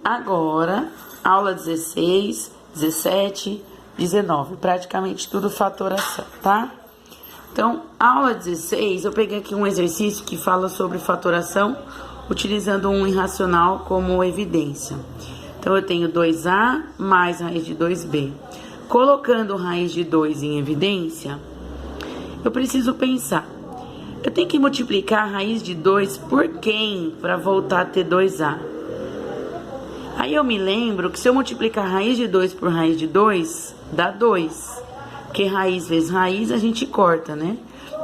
Agora, aula 16, 17, 19, praticamente tudo fatoração, tá? Então, aula 16, eu peguei aqui um exercício que fala sobre fatoração, utilizando um irracional como evidência. Então, eu tenho 2a mais raiz de 2b. Colocando raiz de 2 em evidência, eu preciso pensar. Eu tenho que multiplicar a raiz de 2 por quem para voltar a ter 2a? Aí eu me lembro que se eu multiplicar a raiz de 2 por raiz de 2, dá 2. Porque raiz vezes raiz a gente corta, né?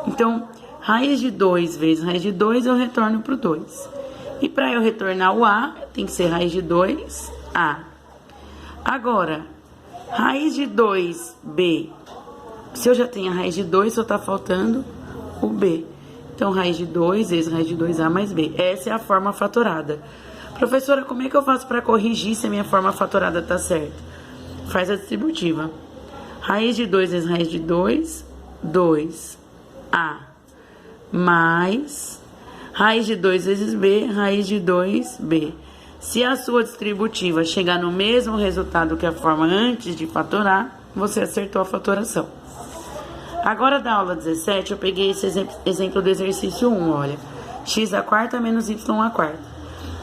Então, raiz de 2 vezes raiz de 2 eu retorno para o 2. E para eu retornar o a, tem que ser raiz de 2a. Agora, raiz de 2b. Se eu já tenho a raiz de 2, só está faltando o b. Então, raiz de 2 vezes raiz de 2a mais b. Essa é a forma fatorada. Professora, como é que eu faço para corrigir se a minha forma fatorada está certa? Faz a distributiva. Raiz de 2 vezes raiz de 2, 2a. Mais raiz de 2 vezes b, raiz de 2b. Se a sua distributiva chegar no mesmo resultado que a forma antes de fatorar, você acertou a fatoração. Agora, da aula 17, eu peguei esse exemplo do exercício 1, olha. X à quarta menos y à quarta.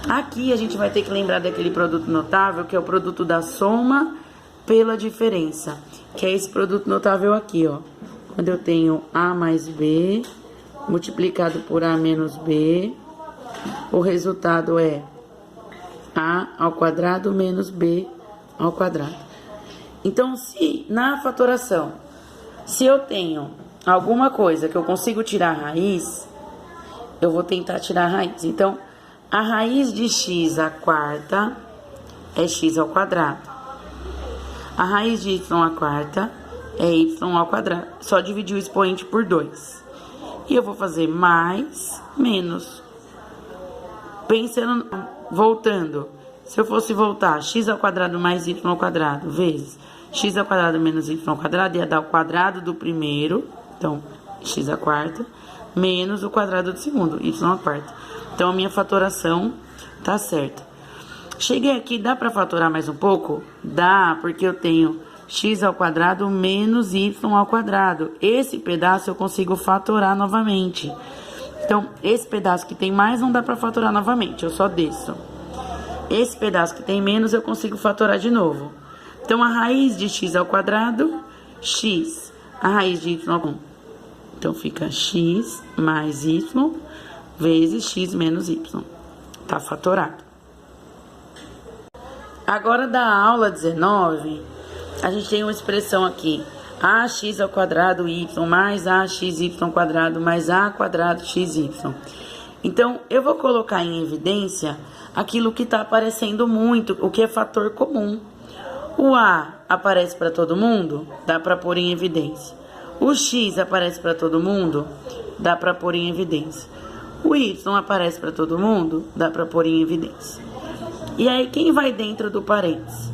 Aqui a gente vai ter que lembrar daquele produto notável, que é o produto da soma pela diferença. Que é esse produto notável aqui, ó. Quando eu tenho a mais b multiplicado por a menos b, o resultado é a ao quadrado menos b ao quadrado. Então, se na fatoração, se eu tenho alguma coisa que eu consigo tirar a raiz, eu vou tentar tirar a raiz. Então, a raiz de x à quarta é x ao quadrado. A raiz de y à quarta é y ao quadrado. Só dividir o expoente por 2. E eu vou fazer mais, menos. Pensando, voltando. Se eu fosse voltar, x ao quadrado mais y ao quadrado vezes x ao quadrado menos y ao quadrado, ia dar o quadrado do primeiro, então, x à quarta, menos o quadrado do segundo, y à quarta. Então, a minha fatoração tá certa. Cheguei aqui, dá para fatorar mais um pouco? Dá, porque eu tenho x ao quadrado menos y ao quadrado. Esse pedaço eu consigo fatorar novamente. Então, esse pedaço que tem mais não dá para fatorar novamente, eu só desço. Esse pedaço que tem menos eu consigo fatorar de novo. Então, a raiz de x ao quadrado, x, a raiz de y ao quadrado. Então, fica x mais y vezes x menos y. Tá fatorado. Agora, da aula 19, a gente tem uma expressão aqui. ax ao quadrado y mais axy ao quadrado mais a quadrado xy. Então, eu vou colocar em evidência aquilo que está aparecendo muito, o que é fator comum. O a aparece para todo mundo? Dá para pôr em evidência. O x aparece para todo mundo? Dá para pôr em evidência. O y aparece para todo mundo? Dá para pôr em evidência. E aí, quem vai dentro do parênteses?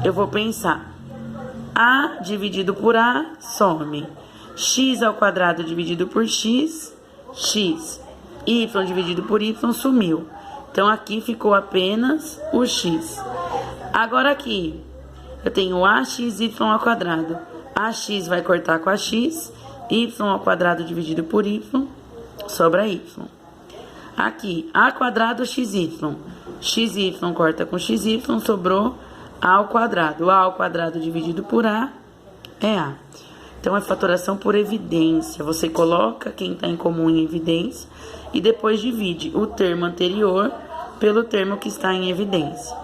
Eu vou pensar. A dividido por a, some. X ao quadrado dividido por x, x. Y dividido por y, sumiu. Então, aqui ficou apenas o x. Agora, aqui, eu tenho ax y ao quadrado. Ax vai cortar com a x, y ao quadrado dividido por y, sobra y. Aqui, a quadrado xy. Xy corta com xy, sobrou a ao quadrado. A ao quadrado dividido por a é a. Então, é fatoração por evidência. Você coloca quem está em comum em evidência e depois divide o termo anterior pelo termo que está em evidência.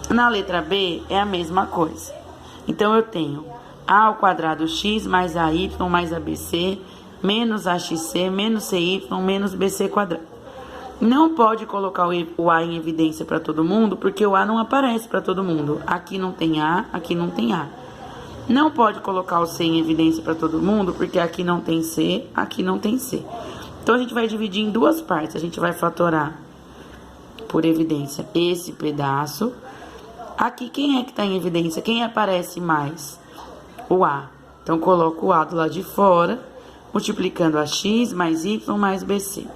Na letra B, é a mesma coisa. Então, eu tenho a ao quadrado x mais ay mais abc menos axc menos cy menos bc quadrado. Não pode colocar o a em evidência para todo mundo, porque o a não aparece para todo mundo. Aqui não tem a, aqui não tem a. Não pode colocar o c em evidência para todo mundo, porque aqui não tem c, aqui não tem c. Então, a gente vai dividir em duas partes. A gente vai fatorar por evidência esse pedaço. Aqui, quem é que está em evidência? Quem aparece mais? O a. Então, coloco o a do lado de fora, multiplicando a x mais y mais bc.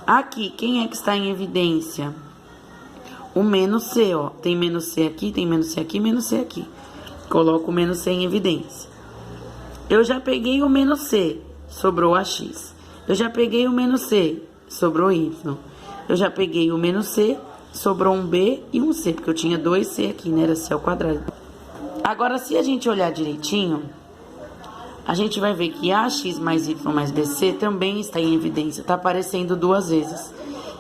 Aqui, quem é que está em evidência? o menos C, ó. Tem menos C aqui, tem menos C aqui, menos C aqui. Coloco o menos C em evidência. Eu já peguei o menos C, sobrou AX. Eu já peguei o menos C, sobrou Y. Eu já peguei o menos C, sobrou um B e um C, porque eu tinha 2C aqui, né? Era C ao quadrado. Agora, se a gente olhar direitinho, a gente vai ver que AX mais Y mais BC também está em evidência, está aparecendo duas vezes.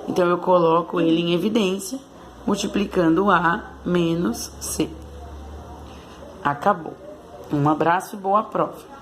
Então, eu coloco ele em evidência, multiplicando A menos C. Acabou. Um abraço e boa prova.